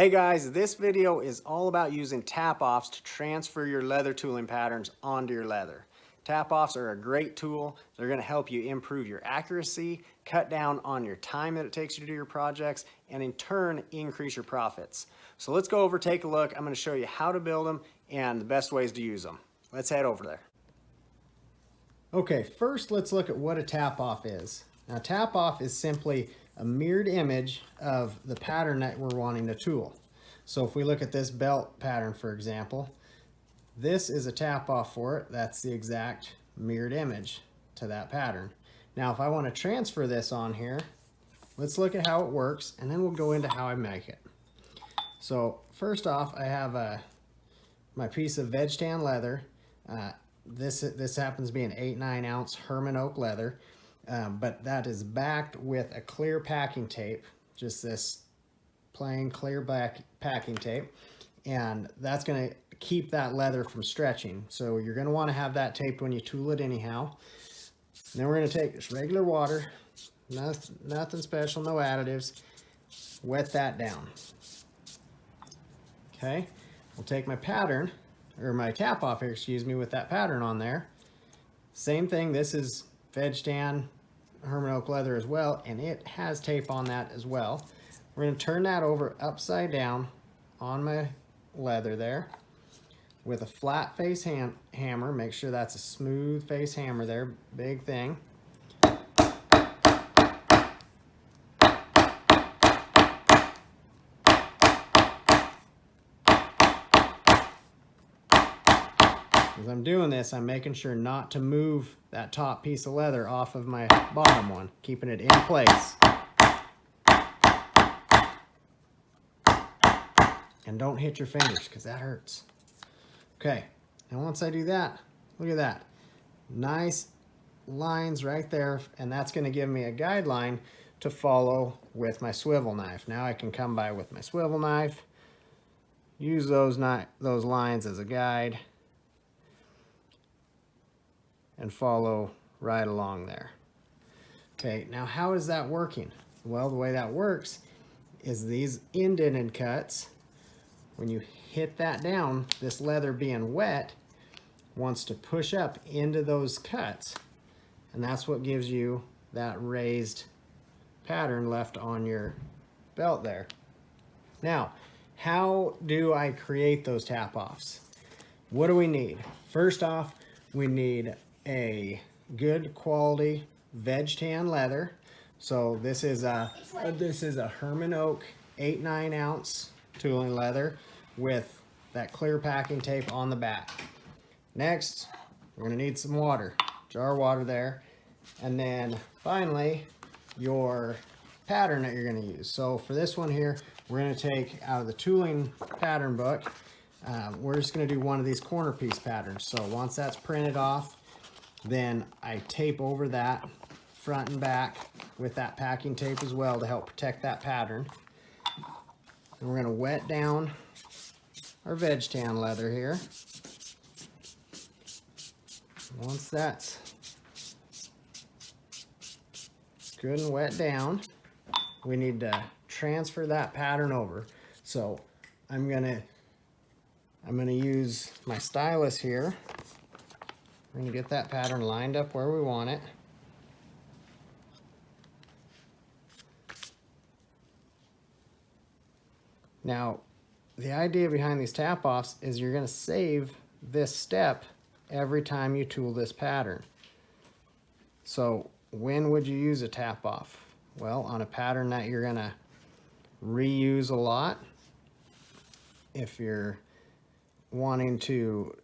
Hey guys, this video is all about using tap-offs to transfer your leather tooling patterns onto your leather. Tap-offs are a great tool. They're going to help you improve your accuracy, cut down on your time that it takes you to do your projects, and in turn, increase your profits. So let's go over, take a look. I'm going to show you how to build them and the best ways to use them. Let's head over there. Okay, first let's look at what a tap-off is. Now, tap-off is simply a mirrored image of the pattern that we're wanting to tool. So if we look at this belt pattern, for example, this is a tap-off for it. That's the exact mirrored image to that pattern. Now, if I want to transfer this on here, let's look at how it works, and then we'll go into how I make it. So first off, I have my piece of veg tan leather. This happens to be an 8-9 ounce Herman oak leather. But that is backed with a clear packing tape, just this plain clear packing tape, and that's going to keep that leather from stretching. So you're going to want to have that taped when you tool it anyhow. And then we're going to take just regular water, nothing special, no additives, wet that down. Okay, we'll take my pattern, or my tap off here, excuse me, with that pattern on there. Same thing, this is veg tan Herman oak leather as well, and it has tape on that as well. We're going to turn that over upside down on my leather there with a flat face hammer. Make sure that's a smooth face hammer there, big thing. As I'm doing this, I'm making sure not to move that top piece of leather off of my bottom one, keeping it in place. And don't hit your fingers, because that hurts. Okay, and once I do that, look at that. Nice lines right there, and that's going to give me a guideline to follow with my swivel knife. Now I can come by with my swivel knife, use those lines as a guide, and follow right along there. Okay, now how is that working? Well, the way that works is these indented cuts, when you hit that down, this leather being wet wants to push up into those cuts, and that's what gives you that raised pattern left on your belt there. Now, how do I create those tap-offs? What do we need? First off, we need a good quality veg tan leather. So this is a Herman oak 8-9 ounce tooling leather with that clear packing tape on the back. Next, we're going to need some water, jar of water there, and then finally your pattern that you're going to use. So for this one here, we're going to take out of the tooling pattern book, we're just going to do one of these corner piece patterns. So once that's printed off, then I tape over that front and back with that packing tape as well to help protect that pattern. And we're going to wet down our veg tan leather here. Once that's good and wet down, we need to transfer that pattern over. So I'm gonna use my stylus here. We're going to get that pattern lined up where we want it. Now, the idea behind these tap-offs is you're going to save this step every time you tool this pattern. So when would you use a tap-off? Well, on a pattern that you're going to reuse a lot. If you're wanting to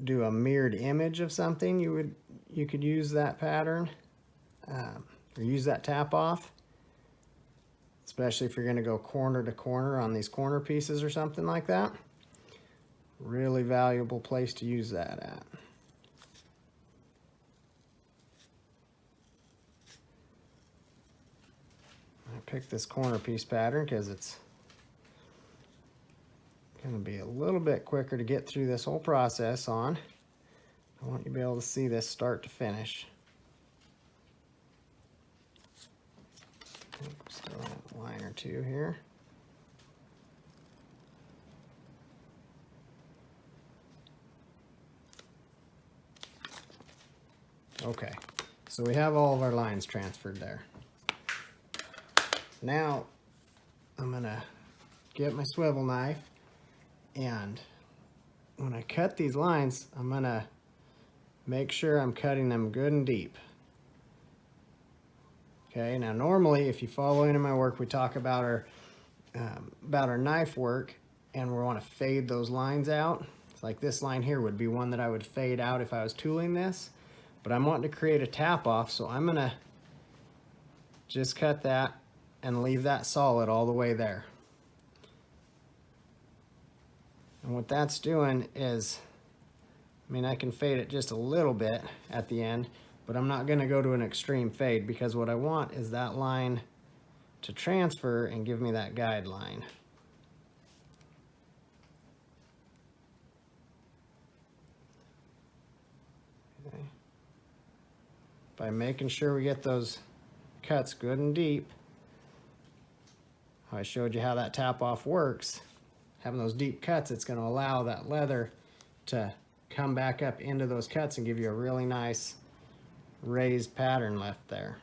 do a mirrored image of something, you could use that pattern or use that tap off, especially if you're going to go corner to corner on these corner pieces or something like that. Really valuable place to use that at. I picked this corner piece pattern because it's going to be a little bit quicker to get through this whole process on. I want you to be able to see this start to finish. Still have a line or two here. Okay, so we have all of our lines transferred there. Now I'm gonna get my swivel knife, and when I cut these lines, I'm gonna make sure I'm cutting them good and deep. Okay, now normally if you follow into my work, we talk about our knife work, and we want to fade those lines out. Like this line here would be one that I would fade out if I was tooling this, but I'm wanting to create a tap off, so I'm gonna just cut that and leave that solid all the way there. And what that's doing is, I mean, I can fade it just a little bit at the end, but I'm not gonna go to an extreme fade, because what I want is that line to transfer and give me that guideline. Okay. By making sure we get those cuts good and deep, I showed you how that tap off works. Having those deep cuts, it's going to allow that leather to come back up into those cuts and give you a really nice raised pattern left there.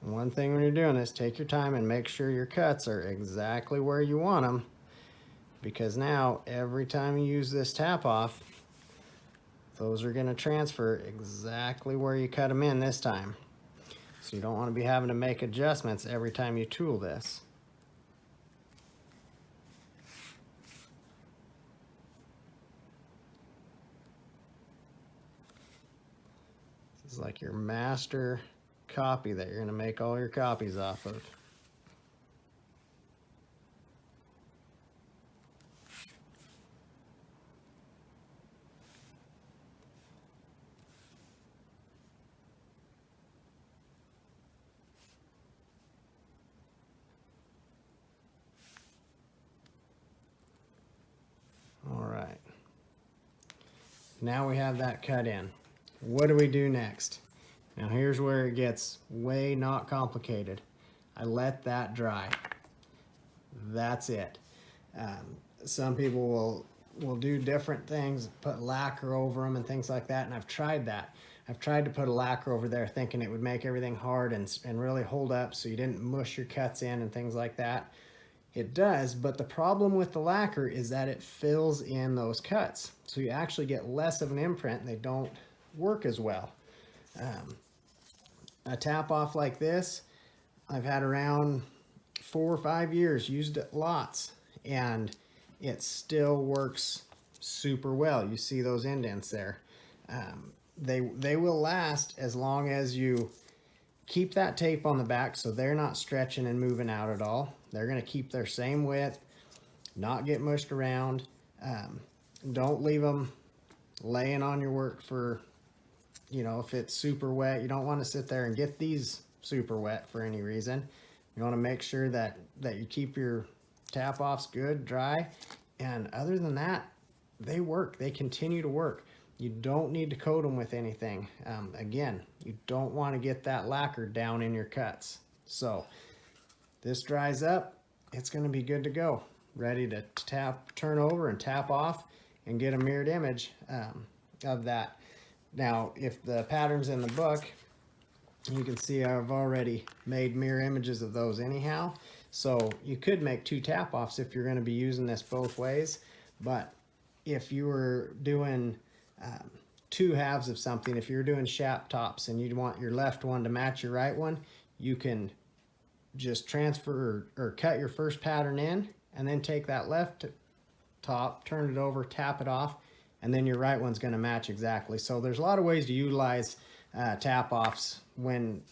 One thing when you're doing this, take your time and make sure your cuts are exactly where you want them, because now every time you use this tap off, those are going to transfer exactly where you cut them in this time. So you don't want to be having to make adjustments every time you tool this. This is like your master copy that you're going to make all your copies off of. All right. Now we have that cut in. What do we do next? Now here's where it gets way not complicated. I let that dry. That's it. Some people will do different things, put lacquer over them and things like that, and I've tried that. I've tried to put a lacquer over there thinking it would make everything hard and really hold up so you didn't mush your cuts in and things like that. It does, but the problem with the lacquer is that it fills in those cuts. So you actually get less of an imprint and they don't work as well. A tap off like this, I've had around 4 or 5 years, used it lots, and it still works super well. You see those indents there. They will last as long as you keep that tape on the back so they're not stretching and moving out at all. They're going to keep their same width, not get mushed around. Don't leave them laying on your work for, you know, if it's super wet. You don't want to sit there and get these super wet for any reason. You want to make sure that you keep your tap offs good, dry, and other than that, they work. They continue to work. You don't need to coat them with anything. Again, you don't want to get that lacquer down in your cuts. So this dries up, it's going to be good to go, ready to turn over and tap off and get a mirrored image of that. Now, if the pattern's in the book, you can see I've already made mirror images of those anyhow. So you could make 2 tap offs if you're going to be using this both ways. But if you were doing 2 halves of something, if you're doing chap tops and you want your left one to match your right one, you can just transfer or cut your first pattern in and then take that left top, turn it over, tap it off, and then your right one's going to match exactly. So there's a lot of ways to utilize tap offs when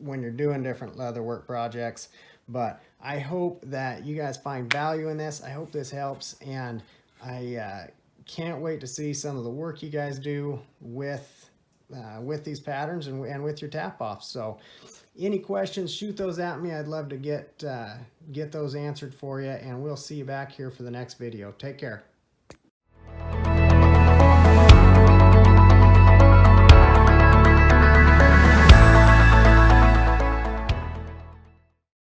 you're doing different leatherwork projects. But I hope that you guys find value in this. I hope this helps, and I can't wait to see some of the work you guys do with these patterns and with your tap offs. So any questions, shoot those at me. I'd love to get those answered for you, and we'll see you back here for the next video. Take care.